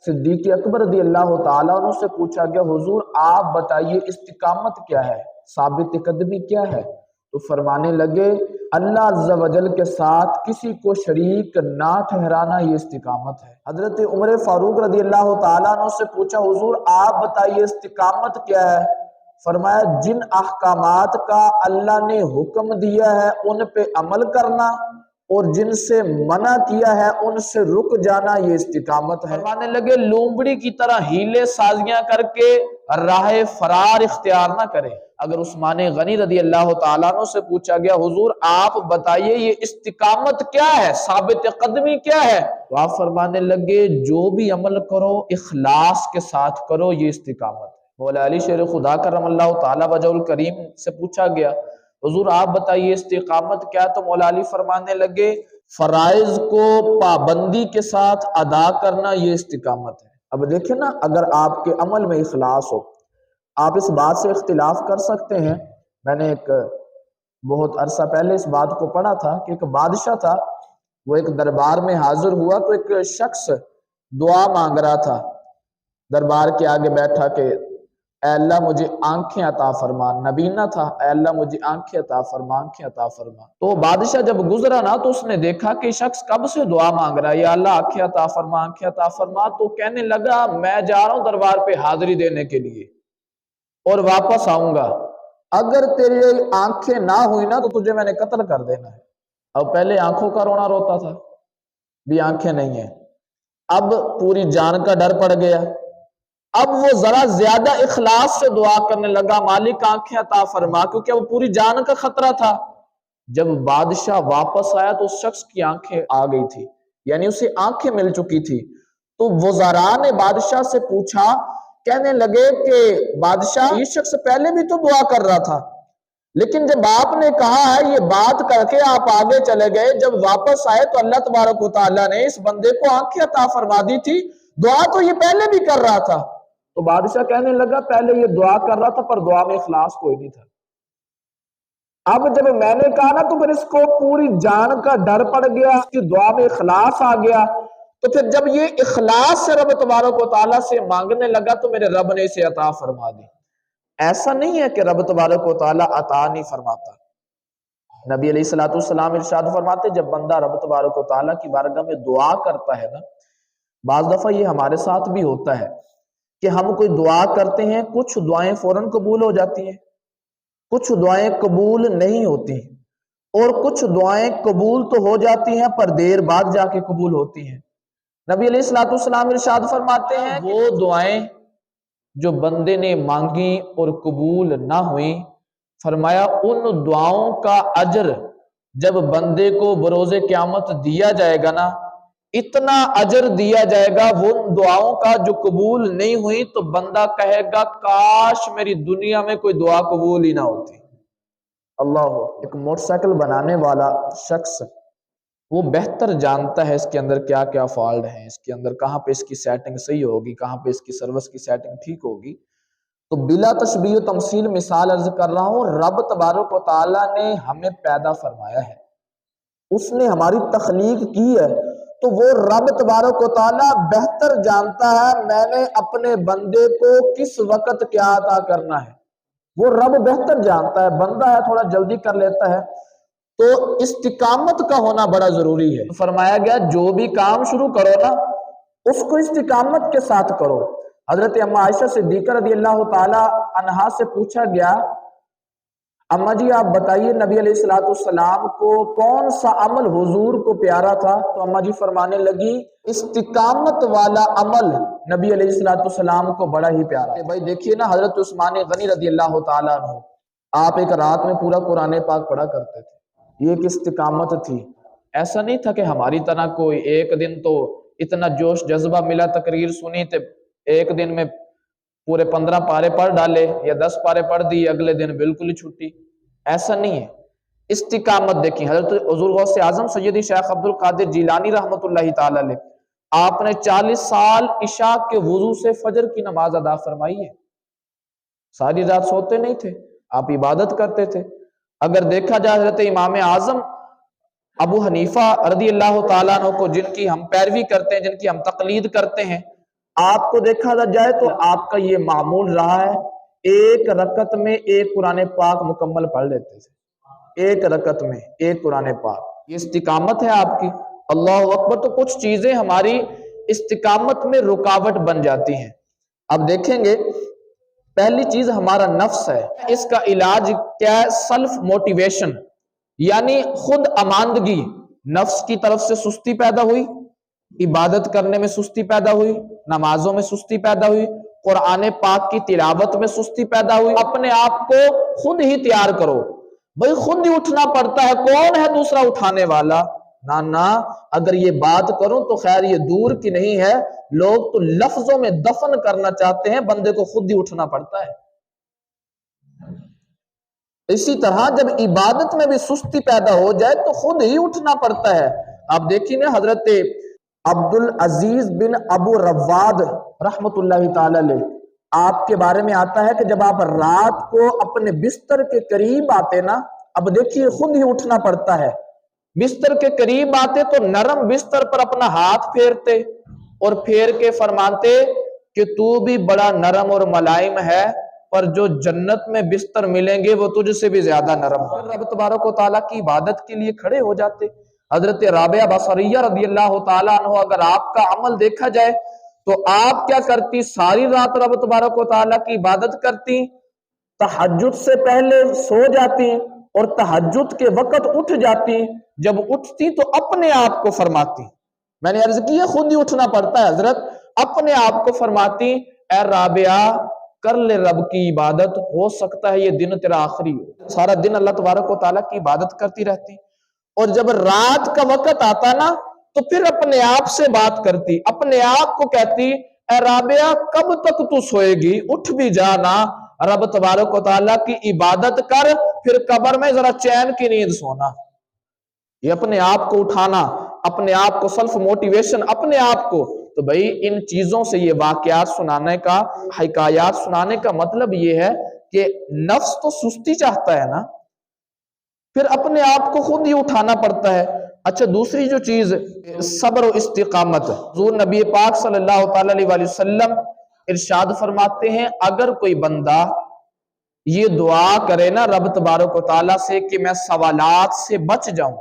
صدیق اکبر رضی اللہ تعالیٰ عنہ سے پوچھا گیا حضور آپ بتائیے استقامت کیا ہے، ثابت قدمی کیا ہے؟ تو فرمانے لگے اللہ عز و جل کے ساتھ کسی کو شریک نہ ٹھہرانا یہ استقامت ہے۔ حضرت عمر فاروق رضی اللہ تعالیٰ عنہ سے پوچھا حضور آپ بتائیے استقامت کیا ہے؟ فرمایا جن احکامات کا اللہ نے حکم دیا ہے ان پہ عمل کرنا اور جن سے منع کیا ہے ان سے رک جانا یہ استقامت ہے۔ فرمانے لگے لومبڑی کی طرح ہیلے سازیاں کر کے راہ فرار اختیار نہ کرے۔ اگر عثمان غنی رضی اللہ تعالیٰ عنہ سے پوچھا گیا حضور آپ بتائیے یہ استقامت کیا ہے، ثابت قدمی کیا ہے، تو آپ فرمانے لگے جو بھی عمل کرو اخلاص کے ساتھ کرو یہ استقامت ہے۔ مولا علی شیر خدا کرم اللہ تعالیٰ وجہ الکریم سے پوچھا گیا حضور آپ بتائیے استقامت کیا، تو مولا علی فرمانے لگے فرائض کو پابندی کے ساتھ ادا کرنا یہ استقامت ہے۔ اب دیکھیں نا اگر آپ کے عمل میں اخلاص ہو، آپ اس بات سے اختلاف کر سکتے ہیں۔ میں نے ایک بہت عرصہ پہلے اس بات کو پڑھا تھا کہ ایک بادشاہ تھا، وہ ایک دربار میں حاضر ہوا تو ایک شخص دعا مانگ رہا تھا، دربار کے آگے بیٹھا کہ اے اللہ مجھے آنکھیں عطا فرما، نبینا تھا، اے اللہ مجھے آنکھیں عطا فرما، آنکھیں عطا فرما۔ تو بادشاہ جب گزرا نا تو اس نے دیکھا کہ شخص کب سے دعا مانگ رہا ہے یا اللہ آنکھیں عطا فرما، آنکھیں عطا فرما، تو کہنے لگا میں جا رہا ہوں دربار پہ حاضری دینے کے لیے اور واپس آؤں گا، اگر تیری آنکھیں نہ ہوئی نا تو تجھے میں نے قتل کر دینا ہے۔ اب پہلے آنکھوں کا رونا روتا تھا، بھی آنکھیں نہیں ہیں، اب پوری جان کا ڈر پڑ گیا، اب وہ ذرا زیادہ اخلاص سے دعا کرنے لگا مالک آنکھیں عطا فرما، کیونکہ وہ پوری جان کا خطرہ تھا۔ جب بادشاہ واپس آیا تو اس شخص کی آنکھیں آ گئی تھی، یعنی اسے آنکھیں مل چکی تھی۔ تو وزراء نے بادشاہ سے پوچھا، کہنے لگے کہ بادشاہ یہ شخص پہلے بھی تو دعا کر رہا تھا، لیکن جب آپ نے کہا ہے یہ بات کر کے آپ آگے چلے گئے، جب واپس آئے تو اللہ تبارک و تعالیٰ نے اس بندے کو آنکھیں عطا فرما دی تھی، دعا تو یہ پہلے بھی کر رہا تھا۔ تو بادشاہ کہنے لگا پہلے یہ دعا کر رہا تھا پر دعا میں اخلاص کوئی نہیں تھا، اب جب میں نے کہا نا تو پھر اس کو پوری جان کا ڈر پڑ گیا، اس کی دعا میں اخلاص آ گیا، تو پھر جب یہ اخلاص سے رب تبارک و تعالیٰ سے مانگنے لگا تو میرے رب نے اسے عطا فرما دی۔ ایسا نہیں ہے کہ رب تبارک و تعالیٰ عطا نہیں فرماتا۔ نبی علیہ السلام ارشاد فرماتے جب بندہ رب تبارک و تعالیٰ کی بارگاہ میں دعا کرتا ہے نا، بعض دفعہ یہ ہمارے ساتھ بھی ہوتا ہے کہ ہم کوئی دعا کرتے ہیں، کچھ دعائیں فوراً قبول ہو جاتی ہیں، کچھ دعائیں قبول نہیں ہوتی، اور کچھ دعائیں قبول تو ہو جاتی ہیں پر دیر بعد جا کے قبول ہوتی ہیں۔ نبی علیہ السلام ارشاد فرماتے ہیں وہ دعائیں جو بندے نے مانگی اور قبول نہ ہوئی، فرمایا ان دعاؤں کا اجر جب بندے کو بروز قیامت دیا جائے گا نا، اتنا اجر دیا جائے گا وہ دعاؤں کا جو قبول نہیں ہوئی، تو بندہ کہے گا کاش میری دنیا میں کوئی دعا قبول ہی نہ ہوتی۔ اللہ، ایک موٹر سائیکل بنانے والا شخص وہ بہتر جانتا ہے اس کے اندر کیا کیا فالٹ ہیں، اس کے اندر کہاں پہ اس کی سیٹنگ صحیح ہوگی، کہاں پہ اس کی سروس کی سیٹنگ ٹھیک ہوگی۔ تو بلا تشبیہ و تمثیل مثال عرض کر رہا ہوں، رب تبارک و تعالیٰ نے ہمیں پیدا فرمایا ہے، اس نے ہماری تخلیق کی ہے، تو وہ رب تبارک و تعالیٰ بہتر جانتا ہے میں نے اپنے بندے کو کس وقت کیا عطا کرنا ہے، وہ رب بہتر جانتا ہے، بندہ ہے تھوڑا جلدی کر لیتا ہے۔ تو استقامت کا ہونا بڑا ضروری ہے۔ فرمایا گیا جو بھی کام شروع کرو نا اس کو استقامت کے ساتھ کرو۔ حضرت اما عائشہ صدیقہ رضی اللہ تعالی عنہا سے پوچھا گیا اما جی آپ بتائیے نبی علیہ السلام کو کون سا عمل حضور کو پیارا تھا؟ تو اما جی فرمانے لگی استقامت والا عمل نبی علیہ السلام کو بڑا ہی پیارا ہے۔ بھائی دیکھیے نا حضرت عثمان غنی رضی اللہ تعالیٰ عنہ، آپ ایک رات میں پورا قرآن پاک پڑھا کرتے تھے، یہ ایک استقامت تھی۔ ایسا نہیں تھا کہ ہماری طرح کوئی ایک دن تو اتنا جوش جذبہ ملا تقریر سنی تو ایک دن میں پورے 15 پارے پڑھ ڈالے یا 10 پارے پڑھ دی اگلے دن بالکل ہی چھٹی، ایسا نہیں ہے۔ استقامت دیکھیں حضرت حضور غوث اعظم سیدی شیخ عبد القادر جیلانی رحمۃ اللہ تعالی علیہ، آپ نے 40 سال عشاء کے وضو سے فجر کی نماز ادا فرمائی ہے، ساری رات سوتے نہیں تھے، آپ عبادت کرتے تھے۔ اگر دیکھا جائے حضرت امام اعظم ابو حنیفہ رضی اللہ تعالیٰ عنہ کو، جن کی ہم پیروی کرتے ہیں، جن کی ہم تقلید کرتے ہیں، آپ کو دیکھا جائے تو آپ کا یہ معمول رہا ہے، ایک رکعت میں ایک قرآن پاک مکمل پڑھ لیتے تھے، ایک رکعت میں ایک قرآن پاک. یہ استقامت ہے آپ کی. اللہ اکبر. تو کچھ چیزیں ہماری استقامت میں رکاوٹ بن جاتی ہیں. اب دیکھیں گے پہلی چیز ہمارا نفس ہے. اس کا علاج کیا ہے؟ سیلف موٹیویشن، یعنی خود اماندگی. نفس کی طرف سے سستی پیدا ہوئی، عبادت کرنے میں سستی پیدا ہوئی، نمازوں میں سستی پیدا ہوئی، قرآن پاک کی تلاوت میں سستی پیدا ہوئی. اپنے آپ کو خود ہی تیار کرو. بھئی خود ہی اٹھنا پڑتا ہے، کون ہے دوسرا اٹھانے والا؟ نہ اگر یہ بات کروں تو خیر یہ دور کی نہیں ہے، لوگ تو لفظوں میں دفن کرنا چاہتے ہیں، بندے کو خود ہی اٹھنا پڑتا ہے. اسی طرح جب عبادت میں بھی سستی پیدا ہو جائے تو خود ہی اٹھنا پڑتا ہے. آپ دیکھیں نا حضرت عبد العزیز بن ابو رواد رحمت اللہ تعالی علیہ، آپ کے بارے میں آتا ہے کہ جب آپ رات کو اپنے بستر کے قریب آتے نا، اب دیکھیے خود ہی اٹھنا پڑتا ہے. بستر کے قریب آتے تو نرم بستر پر اپنا ہاتھ پھیرتے اور پھیر کے فرماتے کہ تو بھی بڑا نرم اور ملائم ہے، پر جو جنت میں بستر ملیں گے وہ تجھ سے بھی زیادہ نرم. رب تبارک و تعالیٰ کی عبادت کے لیے کھڑے ہو جاتے. حضرت رابعہ بصریہ رضی اللہ تعالیٰ عنہ، اگر آپ کا عمل دیکھا جائے تو آپ کیا کرتی؟ ساری رات رب تبارک و تعالیٰ کی عبادت کرتی، تہجد سے پہلے سو جاتی اور تہجد کے وقت اٹھ جاتی. جب اٹھتی تو اپنے آپ کو فرماتی، میں نے عرض کی ہے خود ہی اٹھنا پڑتا ہے حضرت، اپنے آپ کو فرماتی اے رابعہ کر لے رب کی عبادت، ہو سکتا ہے یہ دن تیرا آخری ہو. سارا دن اللہ تبارک و تعالیٰ کی عبادت کرتی رہتی، اور جب رات کا وقت آتا نا تو پھر اپنے آپ سے بات کرتی، اپنے آپ کو کہتی اے رابعہ کب تک تو سوئے گی، اٹھ بھی جانا، رب تبارک و تعالیٰ کی عبادت کر، پھر قبر میں ذرا چین کی نیند سونا. یہ اپنے آپ کو اٹھانا، اپنے آپ کو سیلف موٹیویشن، اپنے آپ کو. تو بھئی ان چیزوں سے یہ واقعات سنانے کا، حکایات سنانے کا مطلب یہ ہے کہ نفس تو سستی چاہتا ہے نا، پھر اپنے آپ کو خود ہی اٹھانا پڑتا ہے. اچھا دوسری جو چیز صبر و استقامت. حضور نبی پاک صلی اللہ تعالی علیہ وسلم ارشاد فرماتے ہیں اگر کوئی بندہ یہ دعا کرے نا رب تبارک و تعالیٰ سے کہ میں سوالات سے بچ جاؤں،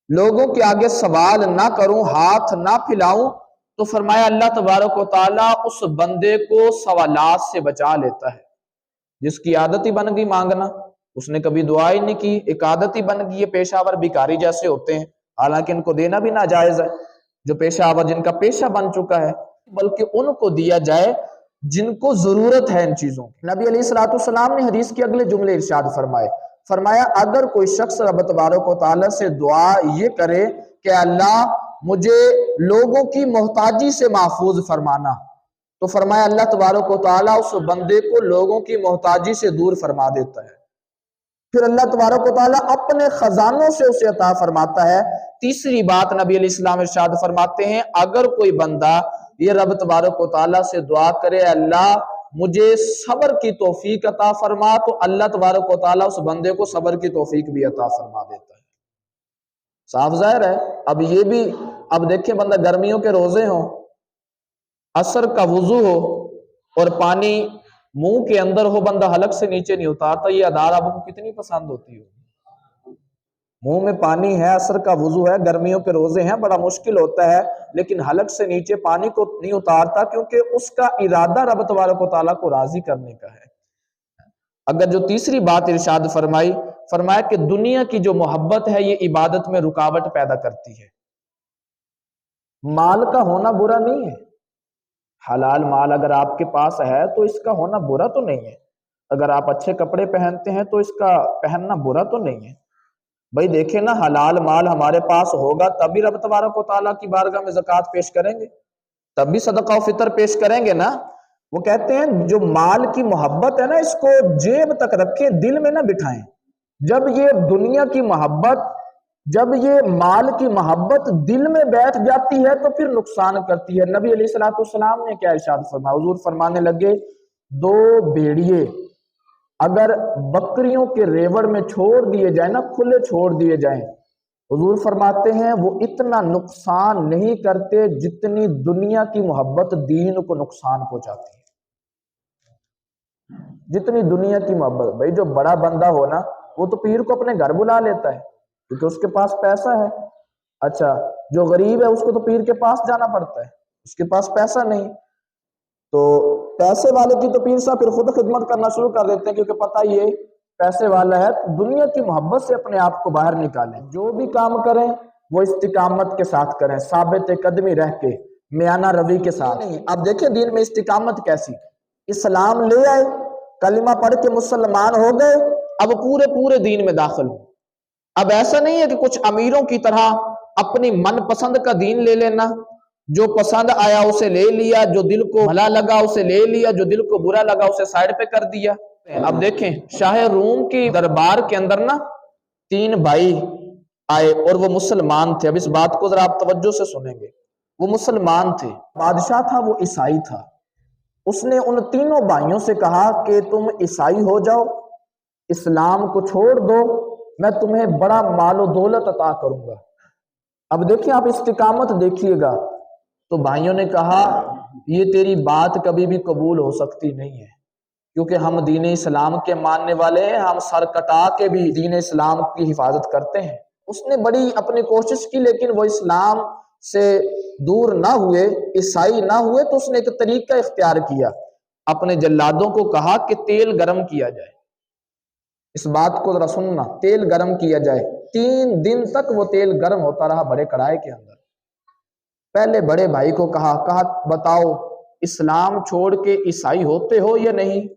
لوگوں کے آگے سوال نہ کروں، ہاتھ نہ پھیلاؤں، تو فرمایا اللہ تبارک و تعالیٰ اس بندے کو سوالات سے بچا لیتا ہے. جس کی عادت ہی بن گئی مانگنا، اس نے کبھی دعا ہی نہیں کی، ایک عادت ہی بن گئی. یہ پیشہ ور بھکاری جیسے ہوتے ہیں، حالانکہ ان کو دینا بھی ناجائز ہے، جو پیشہ ور جن کا پیشہ بن چکا ہے، بلکہ ان کو دیا جائے جن کو ضرورت ہے ان چیزوں کی. نبی علیہ الصلوۃ والسلام نے حدیث کے اگلے جملے ارشاد فرمایا اگر کوئی شخص رب تبارک و تعالیٰ سے دعا یہ کرے کہ اللہ مجھے لوگوں کی محتاجی سے محفوظ فرمانا، تو فرمایا اللہ تبارک و تعالیٰ اس بندے کو لوگوں کی محتاجی سے دور فرما دیتا ہے. پھر اللہ تبارک و تعالیٰ اپنے خزانوں سے اسے عطا فرماتا ہے. تیسری بات نبی علیہ السلام ارشاد فرماتے ہیں اگر کوئی بندہ یہ رب تبارک و تعالیٰ سے دعا کرے اللہ مجھے صبر کی توفیق عطا فرما، تو اللہ تبارک و تعالیٰ اس بندے کو صبر کی توفیق بھی عطا فرما دیتا ہے. صاف ظاہر ہے. اب یہ بھی اب دیکھیں بندہ گرمیوں کے روزے ہوں، عصر کا وضو ہو اور پانی منہ کے اندر ہو، بندہ حلق سے نیچے نہیں اتارتا، یہ ادار آپ کو کتنی پسند ہوتی ہو. منہ میں پانی ہے، عصر کا وضو ہے، گرمیوں کے روزے ہیں، بڑا مشکل ہوتا ہے، لیکن حلق سے نیچے پانی کو نہیں اتارتا کیونکہ اس کا ارادہ رب تبارک و تعالیٰ کو راضی کرنے کا ہے. اگر جو تیسری بات ارشاد فرمایا کہ دنیا کی جو محبت ہے یہ عبادت میں رکاوٹ پیدا کرتی ہے. مال کا ہونا برا نہیں ہے، حلال مال اگر آپ کے پاس ہے تو اس کا ہونا برا تو نہیں ہے. اگر آپ اچھے کپڑے پہنتے ہیں تو اس کا پہننا برا تو نہیں ہے. بھائی دیکھیں نا حلال مال ہمارے پاس ہوگا تب بھی رب تبارک و تعالیٰ کی بارگاہ میں زکوٰۃ پیش کریں گے، تب بھی صدقہ و فطر پیش کریں گے نا. وہ کہتے ہیں جو مال کی محبت ہے نا اس کو جیب تک رکھیں، دل میں نہ بٹھائیں. جب یہ دنیا کی محبت، جب یہ مال کی محبت دل میں بیٹھ جاتی ہے تو پھر نقصان کرتی ہے. نبی علیہ الصلوۃ والسلام نے کیا ارشاد فرمایا؟ حضور فرمانے لگے دو بھیڑیے اگر بکریوں کے ریوڑ میں چھوڑ دیے جائیں نا، کھلے چھوڑ دیے جائیں، حضور فرماتے ہیں وہ اتنا نقصان نہیں کرتے جتنی دنیا کی محبت دین کو نقصان پہنچاتی ہے. جتنی دنیا کی محبت. بھائی جو بڑا بندہ ہو نا وہ تو پیر کو اپنے گھر بلا لیتا ہے کیونکہ اس کے پاس پیسہ ہے. اچھا جو غریب ہے اس کو تو پیر کے پاس جانا پڑتا ہے، اس کے پاس پیسہ نہیں. تو پیسے والے کی تو پیر صاحب پھر خود خدمت کرنا شروع کر دیتے ہیں کیونکہ پتہ یہ پیسے والا ہے. دنیا کی محبت سے اپنے آپ کو باہر نکالیں. جو بھی کام کریں وہ استقامت کے ساتھ کریں، ثابت قدمی رہ کے، میانہ روی کے ساتھ. اب دیکھیں دین میں استقامت کیسی. اسلام لے آئے، کلمہ پڑھ کے مسلمان ہو گئے، اب پورے دین میں داخل ہو. اب ایسا نہیں ہے کہ کچھ امیروں کی طرح اپنی من پسند کا دین لے لینا، جو پسند آیا اسے لے لیا، جو دل کو بھلا لگا اسے لے لیا، جو دل کو برا لگا اسے سائڈ پہ کر دیا. اب دیکھیں شاہ روم کی دربار کے اندر نا 3 بھائی آئے اور وہ مسلمان تھے. اب اس بات کو ذرا آپ توجہ سے سنیں گے. وہ مسلمان تھے، بادشاہ تھا وہ عیسائی تھا. اس نے ان 3 بھائیوں سے کہا کہ تم عیسائی ہو جاؤ، اسلام کو چھوڑ دو، میں تمہیں بڑا مال و دولت عطا کروں گا. اب دیکھیں آپ استقامت دیکھیے گا. تو بھائیوں نے کہا یہ تیری بات کبھی بھی قبول ہو سکتی نہیں ہے کیونکہ ہم دین اسلام کے ماننے والے ہیں، ہم سر کٹا کے بھی دین اسلام کی حفاظت کرتے ہیں. اس نے بڑی اپنی کوشش کی لیکن وہ اسلام سے دور نہ ہوئے، عیسائی نہ ہوئے. تو اس نے ایک طریقہ اختیار کیا، اپنے جلادوں کو کہا کہ تیل گرم کیا جائے. اس بات کو ذرا سننا، تیل گرم کیا جائے. 3 دن تک وہ تیل گرم ہوتا رہا بڑے کڑھائی کے اندر. پہلے بڑے بھائی کو کہا بتاؤ اسلام چھوڑ کے عیسائی ہوتے ہو یا نہیں؟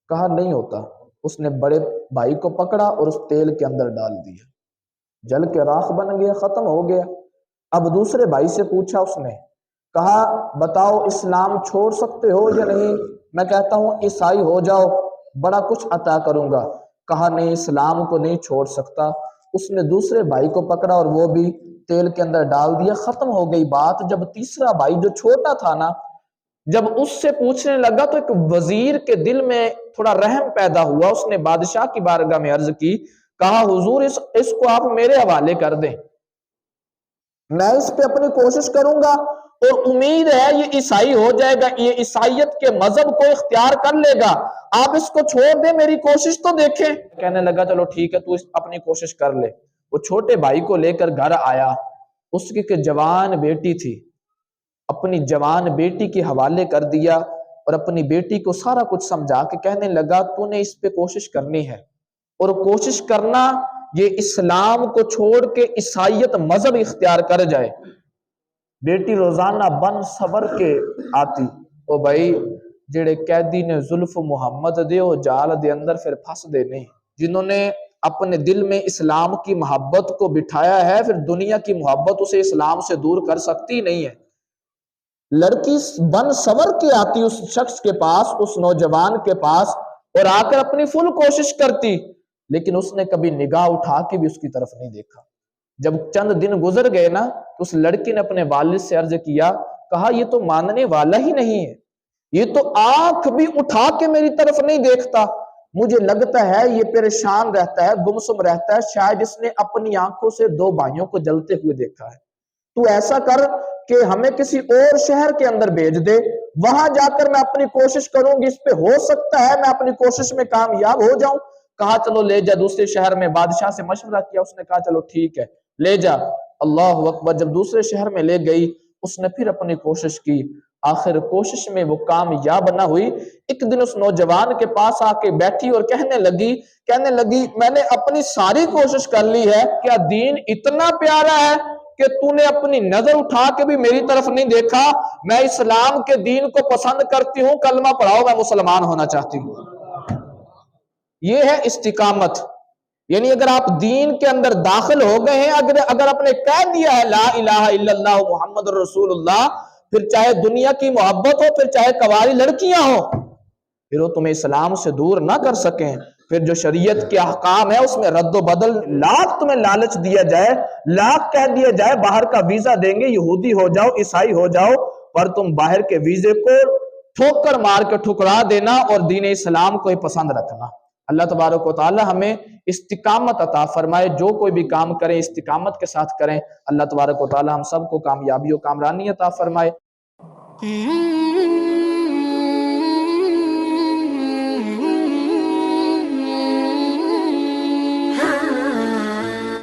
کہا نہیں ہوتا. اس نے بڑے بھائی کو پکڑا اور اس تیل کے اندر ڈال دیا، جل کے راکھ بن گیا، ختم ہو گیا. اب دوسرے بھائی سے پوچھا، اس نے کہا بتاؤ اسلام چھوڑ سکتے ہو یا نہیں؟ میں کہتا ہوں عیسائی ہو جاؤ، بڑا کچھ عطا کروں گا. کہا نہیں اسلام کو نہیں چھوڑ سکتا. اس نے دوسرے بھائی کو پکڑا اور وہ بھی تیل کے اندر ڈال دیا، ختم ہو گئی بات. جب تیسرا بھائی جو چھوٹا تھا نا، جب اس سے پوچھنے لگا تو ایک وزیر کے دل میں تھوڑا رحم پیدا ہوا. اس نے بادشاہ کی بارگاہ میں عرض کی، کہا حضور اس کو آپ میرے حوالے کر دیں، میں اس پہ اپنی کوشش کروں گا اور امید ہے یہ عیسائی ہو جائے گا، یہ عیسائیت کے مذہب کو اختیار کر لے گا، آپ اس کو چھوڑ دیں، میری کوشش تو دیکھیں. کہنے لگا چلو ٹھیک ہے تو اپنی کوشش کر لے. وہ چھوٹے بھائی کو لے کر گھر آیا. اس کی ایک جوان بیٹی تھی، اپنی جوان بیٹی کے حوالے کر دیا اور اپنی بیٹی کو سارا کچھ سمجھا کے کہنے لگا تو نے اس پہ کوشش کرنی ہے اور کوشش کرنا یہ اسلام کو چھوڑ کے عیسائیت مذہب اختیار کر جائے. بیٹی روزانہ بن سور کے آتی. او بھائی جڑے قیدی نے زلف محمد دے او جال دے اندر پھر پھنس دے نہیں. جنہوں نے اپنے دل میں اسلام کی محبت کو بٹھایا ہے پھر دنیا کی محبت اسے اسلام سے دور کر سکتی نہیں ہے. لڑکی بن سور کے آتی اس شخص کے پاس، اس نوجوان کے پاس، اور آ کر اپنی فل کوشش کرتی، لیکن اس نے کبھی نگاہ اٹھا کے بھی اس کی طرف نہیں دیکھا. جب چند دن گزر گئے نا تو اس لڑکی نے اپنے والد سے عرض کیا، کہا یہ تو ماننے والا ہی نہیں ہے، یہ تو آنکھ بھی اٹھا کے میری طرف نہیں دیکھتا، مجھے لگتا ہے یہ پریشان رہتا ہے، گمسم رہتا ہے، شاید اس نے اپنی آنکھوں سے 2 بھائیوں کو جلتے ہوئے دیکھا ہے. تو ایسا کر کہ ہمیں کسی اور شہر کے اندر بھیج دے، وہاں جا کر میں اپنی کوشش کروں گی، اس پہ ہو سکتا ہے میں اپنی کوشش میں کامیاب ہو جاؤں. کہا چلو لے جا دوسرے شہر میں. بادشاہ سے مشورہ کیا، اس نے کہا چلو ٹھیک ہے لے جا. اللہ اکبر. جب دوسرے شہر میں لے گئی اس نے پھر اپنی کوشش کی، آخر کوشش میں وہ کامیاب نہ ہوئی. ایک دن اس نوجوان کے پاس آ کے بیٹھی اور کہنے لگی میں نے اپنی ساری کوشش کر لی ہے، کیا دین اتنا پیارا ہے کہ تو نے اپنی نظر اٹھا کے بھی میری طرف نہیں دیکھا؟ میں اسلام کے دین کو پسند کرتی ہوں، کلمہ پڑھاؤ، میں مسلمان ہونا چاہتی ہوں. یہ ہے استقامت. یعنی اگر آپ دین کے اندر داخل ہو گئے ہیں، اگر آپ نے کہہ دیا ہے لا الہ الا اللہ محمد رسول اللہ، پھر چاہے دنیا کی محبت ہو، پھر چاہے کواری لڑکیاں ہو، پھر وہ تمہیں اسلام سے دور نہ کر سکیں. پھر جو شریعت کے احکام ہے اس میں رد و بدل، لاکھ تمہیں لالچ دیا جائے، لاکھ کہہ دیا جائے باہر کا ویزا دیں گے، یہودی ہو جاؤ، عیسائی ہو جاؤ، پر تم باہر کے ویزے کو ٹھوکر مار کے ٹھکرا دینا اور دین اسلام کو ہی پسند رکھنا. اللہ تبارک و تعالی ہمیں استقامت عطا فرمائے، جو کوئی بھی کام کریں استقامت کے ساتھ کریں، اللہ تبارک و تعالی ہم سب کو کامیابی و کامرانی عطا فرمائے۔